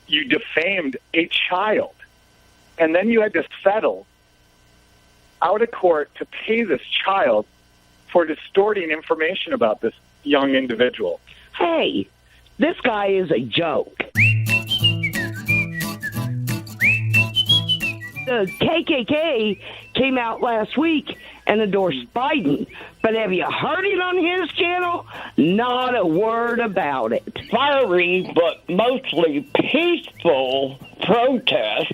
you defamed a child, and then you had to settle out of court to pay this child for distorting information about this young individual. Hey, this guy is a joke. The KKK came out last week and endorsed Biden, but have you heard it on his channel? Not a word about it. Fiery, but mostly peaceful protest.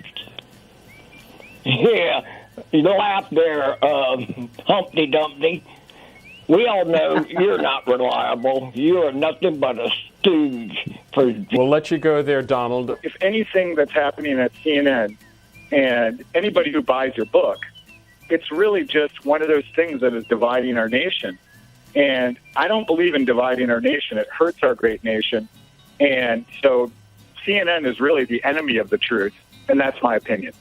Yeah, you laugh there, Humpty Dumpty. We all know you're not reliable. You are nothing but a stooge. We'll let you go there, Donald. If anything that's happening at CNN and anybody who buys your book, it's really just one of those things that is dividing our nation. And I don't believe in dividing our nation. It hurts our great nation. And so CNN is really the enemy of the truth. And that's my opinion.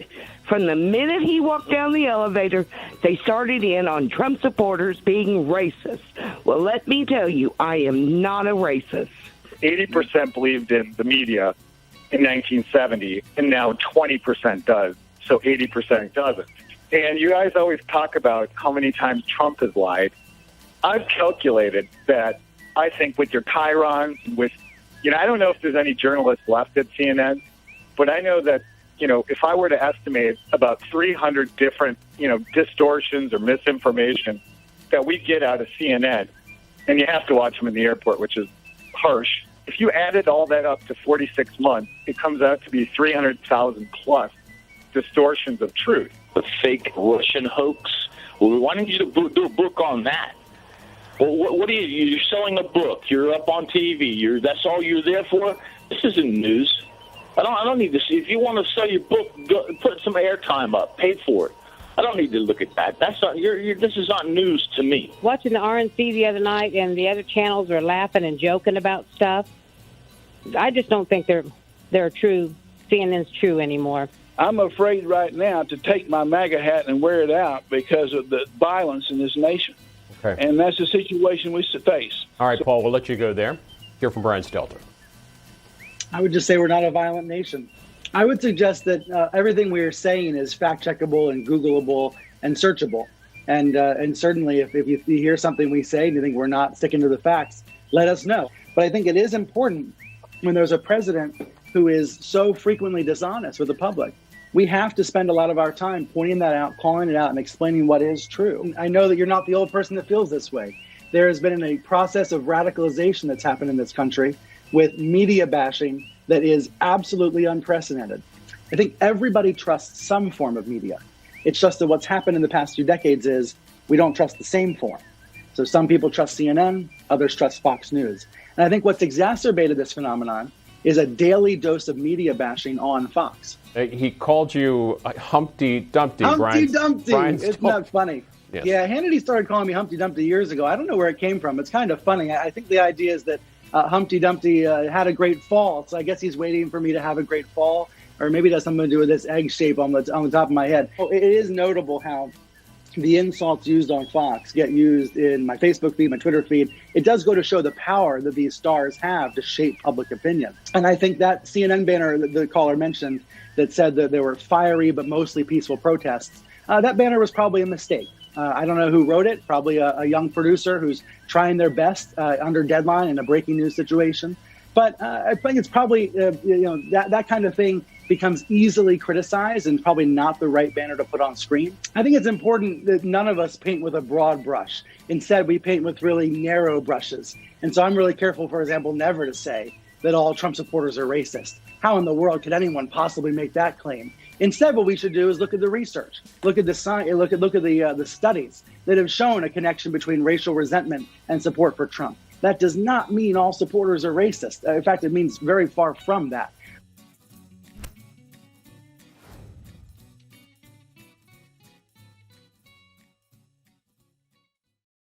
From the minute he walked down the elevator, they started in on Trump supporters being racist. Well, let me tell you, I am not a racist. 80% believed in the media in 1970, and now 20% does. So 80% doesn't. And you guys always talk about how many times Trump has lied. I've calculated that I think with your chyrons, I don't know if there's any journalists left at CNN, but I know that, if I were to estimate about 300 different, distortions or misinformation that we get out of CNN, and you have to watch them in the airport, which is harsh. If you added all that up to 46 months, it comes out to be 300,000 plus distortions of truth. The fake Russian hoax. Well, why don't you do a book on that? Well, what are you? You're selling a book. You're up on TV. That's all you're there for. This isn't news. I don't need to see. If you want to sell your book, put some airtime up. Pay for it. I don't need to look at that. That's not. This is not news to me. Watching the RNC the other night, and the other channels are laughing and joking about stuff. I just don't think they're true. CNN's true anymore. I'm afraid right now to take my MAGA hat and wear it out because of the violence in this nation. Okay. And that's the situation we face. All right, Paul, we'll let you go there. Hear from Brian Stelter. I would just say we're not a violent nation. I would suggest that everything we are saying is fact-checkable and Googleable and searchable. And certainly if you hear something we say and you think we're not sticking to the facts, let us know. But I think it is important when there's a president who is so frequently dishonest with the public. We have to spend a lot of our time pointing that out, calling it out, and explaining what is true. I know that you're not the old person that feels this way. There has been a process of radicalization that's happened in this country with media bashing that is absolutely unprecedented. I think everybody trusts some form of media. It's just that what's happened in the past few decades is we don't trust the same form. So some people trust CNN, others trust Fox News. And I think what's exacerbated this phenomenon is a daily dose of media bashing on Fox. He called you Humpty Dumpty. Humpty Dumpty. Isn't that funny? Yes. Yeah, Hannity started calling me Humpty Dumpty years ago. I don't know where it came from. It's kind of funny. I think the idea is that Humpty Dumpty had a great fall, so I guess he's waiting for me to have a great fall, or maybe it has something to do with this egg shape on the top of my head. It is notable how the insults used on Fox get used in my Facebook feed, my Twitter feed. It does go to show the power that these stars have to shape public opinion. And I think that CNN banner that the caller mentioned that said that there were fiery but mostly peaceful protests, that banner was probably a mistake. I don't know who wrote it, probably a young producer who's trying their best under deadline in a breaking news situation. But I think it's probably, that kind of thing becomes easily criticized and probably not the right banner to put on screen. I think it's important that none of us paint with a broad brush. Instead, we paint with really narrow brushes. And so I'm really careful, for example, never to say that all Trump supporters are racist. How in the world could anyone possibly make that claim? Instead, what we should do is look at the research, look at the science, look at the studies that have shown a connection between racial resentment and support for Trump. That does not mean all supporters are racist. In fact, it means very far from that.